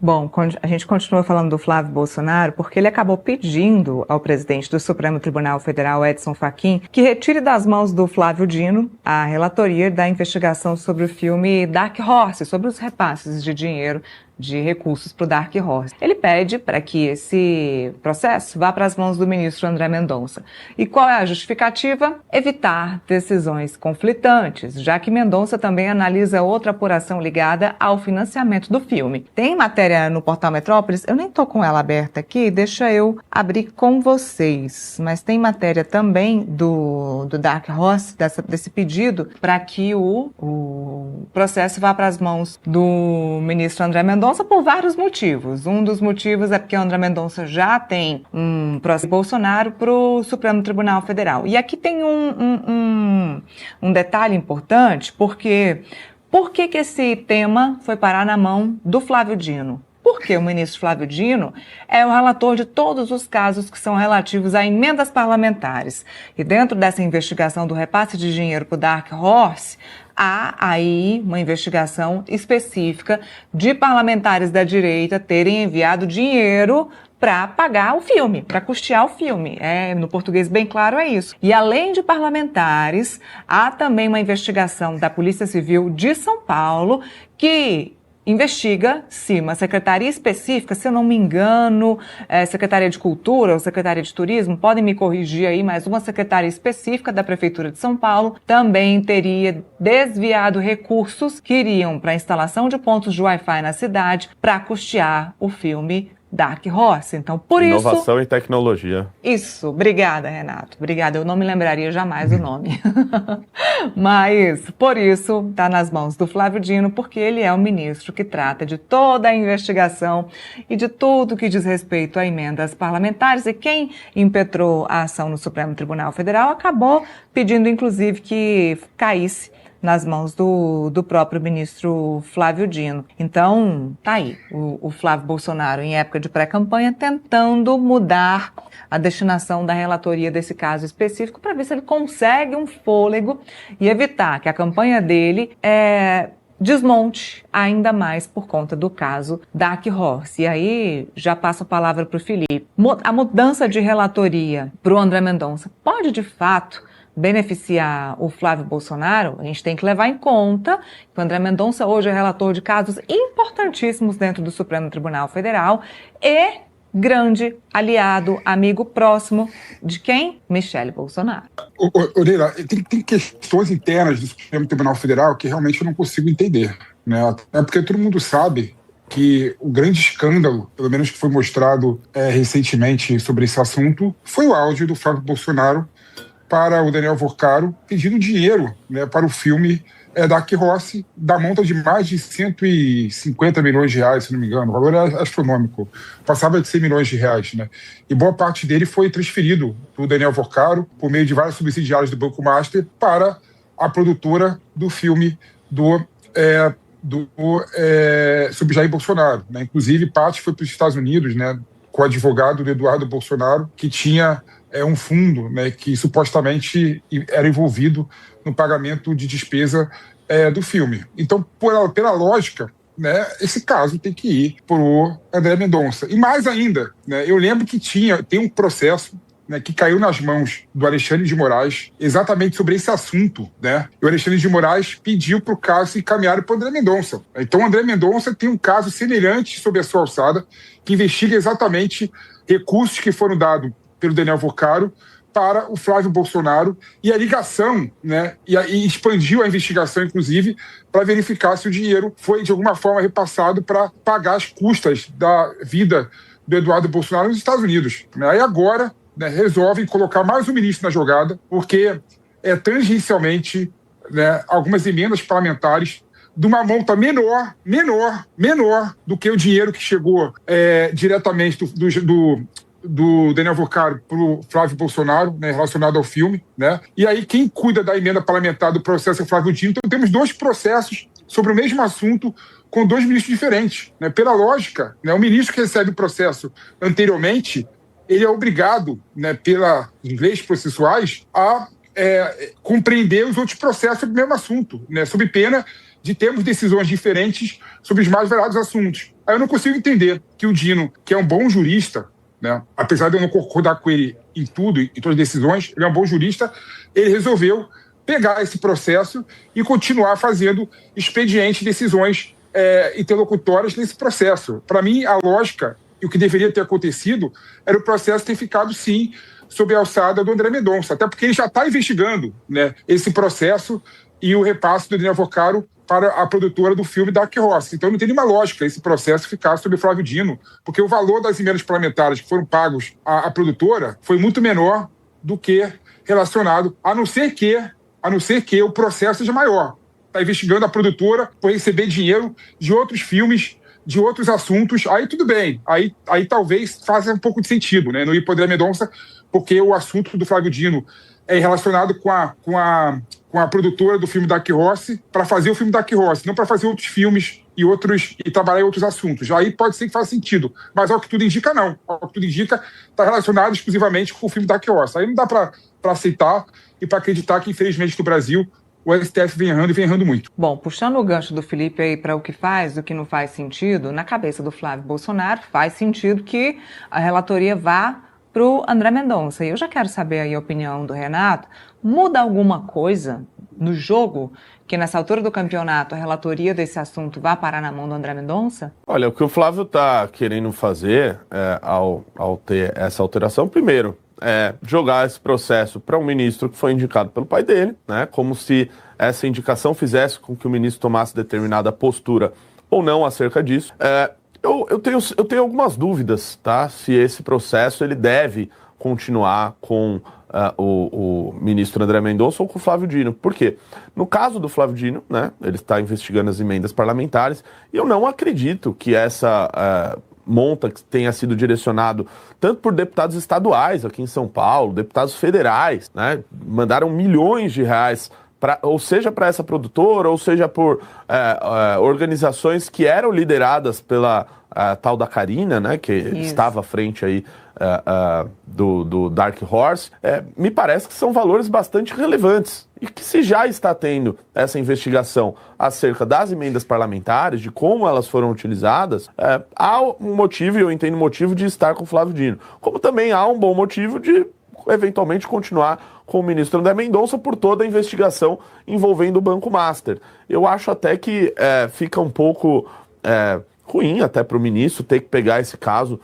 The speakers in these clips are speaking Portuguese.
Bom, a gente continua falando do Flávio Bolsonaro porque ele acabou pedindo ao presidente do Supremo Tribunal Federal, Edson Fachin, que retire das mãos do Flávio Dino a relatoria da investigação sobre o filme Dark Horse, sobre os repasses de dinheiro de recursos para o Dark Horse. Ele pede para que esse processo vá para as mãos do ministro André Mendonça. E qual é a justificativa? Evitar decisões conflitantes, já que Mendonça também analisa outra apuração ligada ao financiamento do filme. Tem matéria no portal Metrópolis, eu nem estou com ela aberta aqui, deixa eu abrir com vocês, mas tem matéria também do Dark Horse, desse pedido, para que o processo vá para as mãos do ministro André Mendonça, por vários motivos. Um dos motivos é porque o André Mendonça já tem um processo Bolsonaro para o Supremo Tribunal Federal. E aqui tem um detalhe importante, porque por que esse tema foi parar na mão do Flávio Dino? Porque o ministro Flávio Dino é o relator de todos os casos que são relativos a emendas parlamentares. E dentro dessa investigação do repasse de dinheiro para o Dark Horse, há aí uma investigação específica de parlamentares da direita terem enviado dinheiro para pagar o filme, para custear o filme. No português bem claro é isso. E além de parlamentares, há também uma investigação da Polícia Civil de São Paulo que investiga se uma secretaria específica, se eu não me engano, Secretaria de Cultura ou Secretaria de Turismo, podem me corrigir aí, mas uma secretaria específica da Prefeitura de São Paulo também teria desviado recursos que iriam para a instalação de pontos de Wi-Fi na cidade para custear o filme Dark Horse. Então, por isso... Inovação e tecnologia. Isso. Obrigada, Renato. Obrigada. Eu não me lembraria jamais o nome. Mas, por isso, está nas mãos do Flávio Dino, porque ele é o ministro que trata de toda a investigação e de tudo que diz respeito a emendas parlamentares. E quem impetrou a ação no Supremo Tribunal Federal acabou pedindo, inclusive, que caísse nas mãos do próprio ministro Flávio Dino. Então, tá aí, o Flávio Bolsonaro, em época de pré-campanha, tentando mudar a destinação da relatoria desse caso específico para ver se ele consegue um fôlego e evitar que a campanha dele desmonte ainda mais por conta do caso Dark Horse. E aí, já passo a palavra para o Felipe. A mudança de relatoria para o André Mendonça pode, de fato, beneficiar o Flávio Bolsonaro? A gente tem que levar em conta que o André Mendonça hoje é relator de casos importantíssimos dentro do Supremo Tribunal Federal e grande aliado, amigo próximo de quem? Michele Bolsonaro. Leila, tem questões internas do Supremo Tribunal Federal que realmente eu não consigo entender, né? É porque todo mundo sabe que o grande escândalo, pelo menos que foi mostrado recentemente sobre esse assunto, foi o áudio do Flávio Bolsonaro para o Daniel Vorcaro, pedindo dinheiro, né, para o filme Dark Horse, da monta de mais de 150 milhões de reais, se não me engano. O valor é astronômico. Passava de 100 milhões de reais, né? E boa parte dele foi transferido para o Daniel Vorcaro, por meio de vários subsidiários do Banco Master, para a produtora do filme sobre Jair Bolsonaro, né? Inclusive, parte foi para os Estados Unidos, né, com o advogado do Eduardo Bolsonaro, que tinha um fundo, né, que supostamente era envolvido no pagamento de despesa do filme. Então, pela lógica, né, esse caso tem que ir para o André Mendonça. E mais ainda, né, eu lembro que tem um processo, né, que caiu nas mãos do Alexandre de Moraes exatamente sobre esse assunto, né? E o Alexandre de Moraes pediu para o caso se encaminhar para o André Mendonça. Então, o André Mendonça tem um caso semelhante sob a sua alçada, que investiga exatamente recursos que foram dados pelo Daniel Vorcaro para o Flávio Bolsonaro e a ligação, né, e expandiu a investigação, inclusive, para verificar se o dinheiro foi, de alguma forma, repassado para pagar as custas da vida do Eduardo Bolsonaro nos Estados Unidos. Aí agora, né, resolvem colocar mais um ministro na jogada, porque tangencialmente, né, algumas emendas parlamentares de uma monta menor do que o dinheiro que chegou diretamente do Daniel Vorcaro para o Flávio Bolsonaro, né, relacionado ao filme, né? E aí quem cuida da emenda parlamentar do processo é o Flávio Dino. Então temos dois processos sobre o mesmo assunto com dois ministros diferentes, né? Pela lógica, né, o ministro que recebe o processo anteriormente, ele é obrigado, né, pelas leis processuais a compreender os outros processos sobre o mesmo assunto, né, sob pena de termos decisões diferentes sobre os mais variados assuntos. Aí eu não consigo entender que o Dino, que é um bom jurista, né, apesar de eu não concordar com ele em tudo, em todas as decisões, ele é um bom jurista, ele resolveu pegar esse processo e continuar fazendo expedientes, decisões interlocutórias nesse processo. Para mim, a lógica e o que deveria ter acontecido era o processo ter ficado, sim, sob a alçada do André Mendonça, até porque ele já está investigando, né, esse processo e o repasse do Daniel Vocaro para a produtora do filme Dark Horse. Então não tem nenhuma lógica esse processo ficar sob o Flávio Dino, porque o valor das emendas parlamentares que foram pagos à produtora foi muito menor do que relacionado, a não ser que o processo seja maior. Está investigando a produtora por receber dinheiro de outros filmes, de outros assuntos, aí tudo bem. Aí talvez faça um pouco de sentido, né? Não ir para o André Mendonça, porque o assunto do Flávio Dino é relacionado com a produtora do filme Dark Horse para fazer o filme Dark Horse, não para fazer outros filmes e trabalhar em outros assuntos. Aí pode ser que faça sentido, mas ao que tudo indica, não. Ao que tudo indica, está relacionado exclusivamente com o filme Dark Horse. Aí não dá para aceitar e para acreditar que, infelizmente, no Brasil, o STF vem errando e vem errando muito. Bom, puxando o gancho do Felipe aí para o que faz, o que não faz sentido, na cabeça do Flávio Bolsonaro, faz sentido que a relatoria vá para o André Mendonça. E eu já quero saber aí a opinião do Renato. Muda alguma coisa no jogo que nessa altura do campeonato a relatoria desse assunto vá parar na mão do André Mendonça? Olha, o que o Flávio está querendo fazer ao ter essa alteração, primeiro, jogar esse processo para um ministro que foi indicado pelo pai dele, né? Como se essa indicação fizesse com que o ministro tomasse determinada postura ou não acerca disso. Eu tenho algumas dúvidas, tá? Se esse processo ele deve continuar com o ministro André Mendonça ou com o Flávio Dino. Por quê? No caso do Flávio Dino, né, ele está investigando as emendas parlamentares e eu não acredito que essa monta que tenha sido direcionado tanto por deputados estaduais aqui em São Paulo, deputados federais, né, mandaram milhões de reais ou seja para essa produtora, ou seja por organizações que eram lideradas pela tal da Karina, né, que estava à frente aí do Dark Horse, me parece que são valores bastante relevantes. E que se já está tendo essa investigação acerca das emendas parlamentares, de como elas foram utilizadas, há um motivo, e eu entendo motivo, de estar com o Flávio Dino. Como também há um bom motivo de eventualmente continuar com o ministro André Mendonça por toda a investigação envolvendo o Banco Master. Eu acho até que fica um pouco ruim até para o ministro ter que pegar esse caso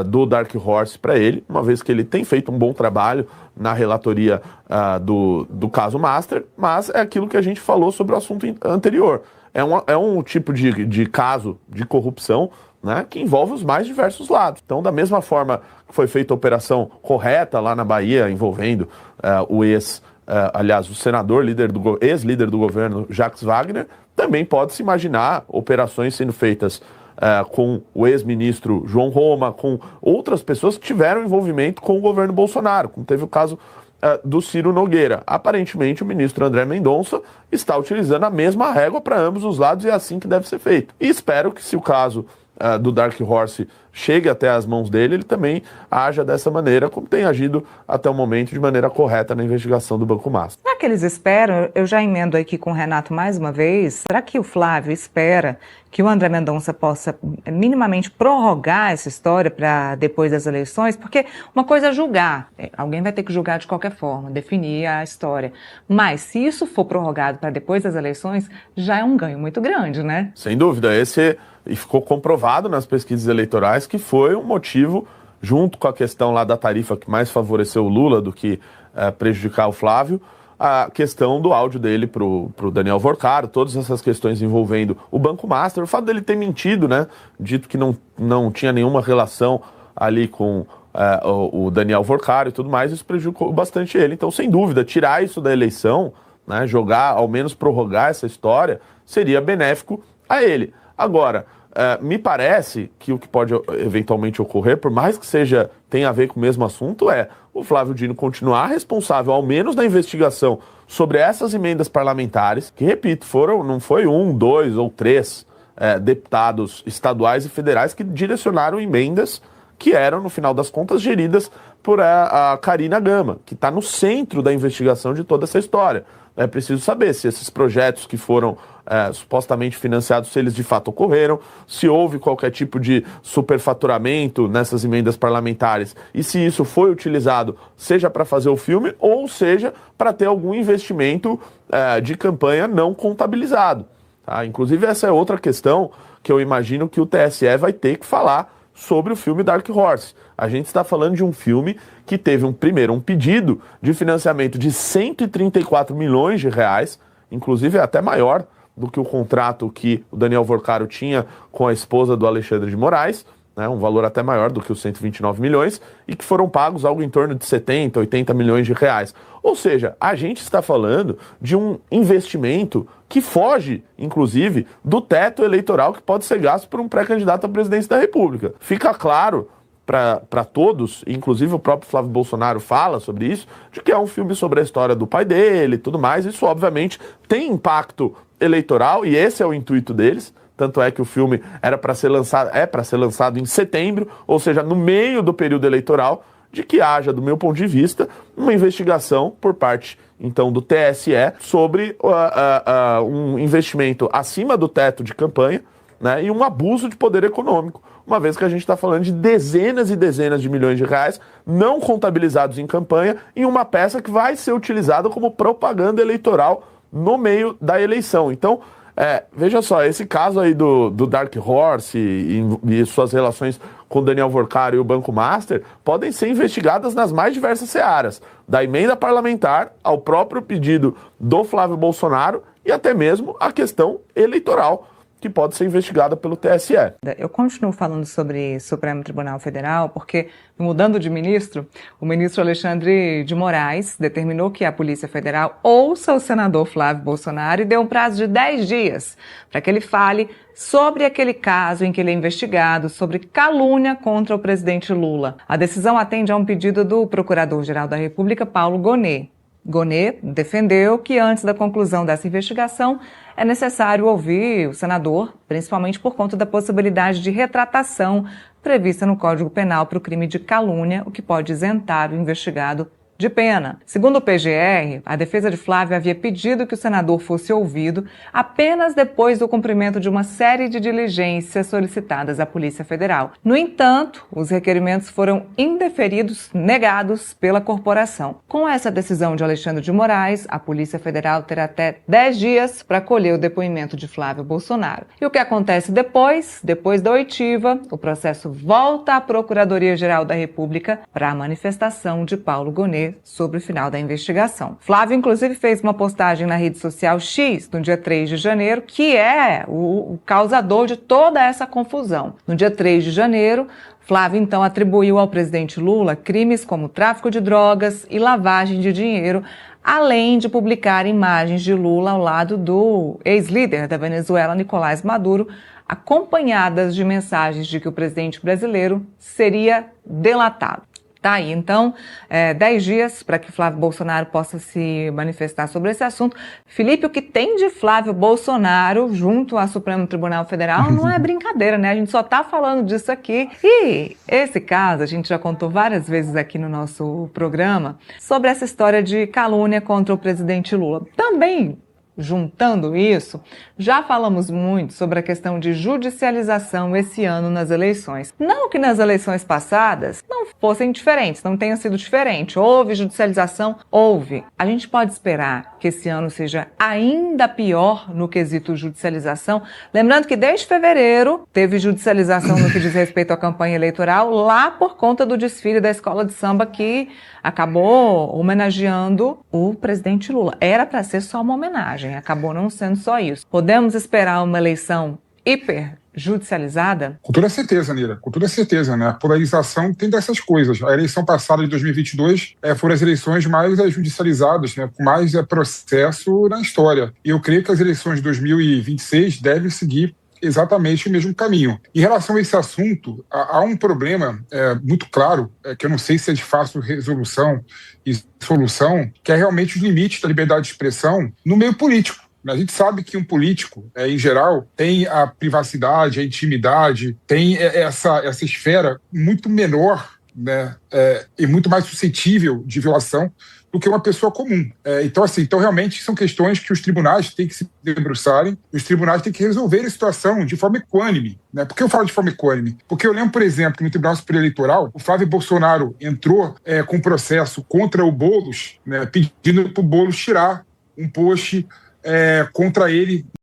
do Dark Horse para ele, uma vez que ele tem feito um bom trabalho na relatoria do caso Master, mas é aquilo que a gente falou sobre o assunto anterior. É um tipo de caso de corrupção, né, que envolve os mais diversos lados. Então, da mesma forma que foi feita a operação correta lá na Bahia, envolvendo o senador, ex-líder do governo, Jacques Wagner, também pode-se imaginar operações sendo feitas com o ex-ministro João Roma, com outras pessoas que tiveram envolvimento com o governo Bolsonaro, como teve o caso do Ciro Nogueira. Aparentemente, o ministro André Mendonça está utilizando a mesma régua para ambos os lados e é assim que deve ser feito. E espero que, se o caso do Dark Horse chegue até as mãos dele, ele também haja dessa maneira, como tem agido até o momento, de maneira correta na investigação do Banco Master. Será que eles esperam, eu já emendo aqui com o Renato mais uma vez, será que o Flávio espera que o André Mendonça possa minimamente prorrogar essa história para depois das eleições? Porque uma coisa é julgar, alguém vai ter que julgar de qualquer forma, definir a história, mas se isso for prorrogado para depois das eleições, já é um ganho muito grande, né? Sem dúvida, e ficou comprovado nas pesquisas eleitorais que foi um motivo, junto com a questão lá da tarifa que mais favoreceu o Lula do que prejudicar o Flávio, a questão do áudio dele pro Daniel Vocaro, todas essas questões envolvendo o Banco Master, o fato dele ter mentido, né, dito que não tinha nenhuma relação ali com o Daniel Vocaro e tudo mais, isso prejudicou bastante ele. Então, sem dúvida, tirar isso da eleição, né, ao menos prorrogar essa história, seria benéfico a ele. Agora, me parece que o que pode eventualmente ocorrer, por mais que tenha a ver com o mesmo assunto, o Flávio Dino continuar responsável, ao menos na investigação, sobre essas emendas parlamentares, que, repito, não foi 1, 2 ou 3 deputados estaduais e federais que direcionaram emendas que eram, no final das contas, geridas por a Karina Gama, que está no centro da investigação de toda essa história. É preciso saber se esses projetos que foram supostamente financiados, se eles de fato ocorreram, se houve qualquer tipo de superfaturamento nessas emendas parlamentares e se isso foi utilizado, seja para fazer o filme ou seja para ter algum investimento de campanha não contabilizado. Tá? Inclusive, essa é outra questão que eu imagino que o TSE vai ter que falar sobre o filme Dark Horse. A gente está falando de um filme que teve um pedido de financiamento de 134 milhões de reais, inclusive é até maior do que o contrato que o Daniel Vorcaro tinha com a esposa do Alexandre de Moraes, né, um valor até maior do que os 129 milhões, e que foram pagos algo em torno de 70, 80 milhões de reais. Ou seja, a gente está falando de um investimento que foge, inclusive, do teto eleitoral que pode ser gasto por um pré-candidato à presidência da República. Fica claro para todos, inclusive o próprio Flávio Bolsonaro fala sobre isso, de que é um filme sobre a história do pai dele e tudo mais. Isso, obviamente, tem impacto eleitoral e esse é o intuito deles. Tanto é que o filme é para ser lançado em setembro, ou seja, no meio do período eleitoral, de que haja, do meu ponto de vista, uma investigação por parte, então, do TSE sobre um investimento acima do teto de campanha, né, e um abuso de poder econômico, uma vez que a gente está falando de dezenas e dezenas de milhões de reais não contabilizados em campanha em uma peça que vai ser utilizada como propaganda eleitoral no meio da eleição. Então, veja só, esse caso aí do Dark Horse e suas relações com o Daniel Vorcaro e o Banco Master podem ser investigadas nas mais diversas searas, da emenda parlamentar ao próprio pedido do Flávio Bolsonaro e até mesmo a questão eleitoral, que pode ser investigada pelo TSE. Eu continuo falando sobre Supremo Tribunal Federal porque, mudando de ministro, o ministro Alexandre de Moraes determinou que a Polícia Federal ouça o senador Flávio Bolsonaro e deu um prazo de 10 dias para que ele fale sobre aquele caso em que ele é investigado sobre calúnia contra o presidente Lula. A decisão atende a um pedido do Procurador-Geral da República, Paulo Gonet. Gonet defendeu que antes da conclusão dessa investigação é necessário ouvir o senador, principalmente por conta da possibilidade de retratação prevista no Código Penal para o crime de calúnia, o que pode isentar o investigado de pena. Segundo o PGR, a defesa de Flávio havia pedido que o senador fosse ouvido apenas depois do cumprimento de uma série de diligências solicitadas à Polícia Federal. No entanto, os requerimentos foram indeferidos, negados pela corporação. Com essa decisão de Alexandre de Moraes, a Polícia Federal terá até 10 dias para colher o depoimento de Flávio Bolsonaro. E o que acontece depois? Depois da oitiva, o processo volta à Procuradoria-Geral da República para a manifestação de Paulo Gonet sobre o final da investigação. Flávio, inclusive, fez uma postagem na rede social X, no dia 3 de janeiro, que é o causador de toda essa confusão. No dia 3 de janeiro, Flávio, então, atribuiu ao presidente Lula crimes como tráfico de drogas e lavagem de dinheiro, além de publicar imagens de Lula ao lado do ex-líder da Venezuela, Nicolás Maduro, acompanhadas de mensagens de que o presidente brasileiro seria delatado. Tá aí, então, 10 dias para que Flávio Bolsonaro possa se manifestar sobre esse assunto. Felipe, o que tem de Flávio Bolsonaro junto ao Supremo Tribunal Federal não é brincadeira, né? A gente só está falando disso aqui. E esse caso, a gente já contou várias vezes aqui no nosso programa, sobre essa história de calúnia contra o presidente Lula. Também, juntando isso, já falamos muito sobre a questão de judicialização esse ano nas eleições. Não que nas eleições passadas não fossem diferentes, não tenham sido diferentes. Houve judicialização? Houve. A gente pode esperar que esse ano seja ainda pior no quesito judicialização. Lembrando que desde fevereiro teve judicialização no que diz respeito à campanha eleitoral, lá por conta do desfile da escola de samba que acabou homenageando o presidente Lula. Era para ser só uma homenagem, acabou não sendo só isso. Podemos esperar uma eleição hiper judicializada? Com toda certeza, Nira, com toda certeza, né? A polarização tem dessas coisas. A eleição passada de 2022 foram as eleições mais judicializadas, né? Com mais processo na história. E eu creio que as eleições de 2026 devem seguir exatamente o mesmo caminho. Em relação a esse assunto, há um problema muito claro, que eu não sei se é de fácil resolução e solução, que é realmente os limites da liberdade de expressão no meio político. A gente sabe que um político, em geral, tem a privacidade, a intimidade, tem essa esfera muito menor né, e muito mais suscetível de violação do que uma pessoa comum. Então realmente são questões que os tribunais têm que se debruçarem, os tribunais têm que resolver a situação de forma equânime. Né? Por que eu falo de forma equânime? Porque eu lembro, por exemplo, que no Tribunal Superior Eleitoral, o Flávio Bolsonaro entrou com um processo contra o Boulos, né, pedindo para o Boulos tirar um post contra ele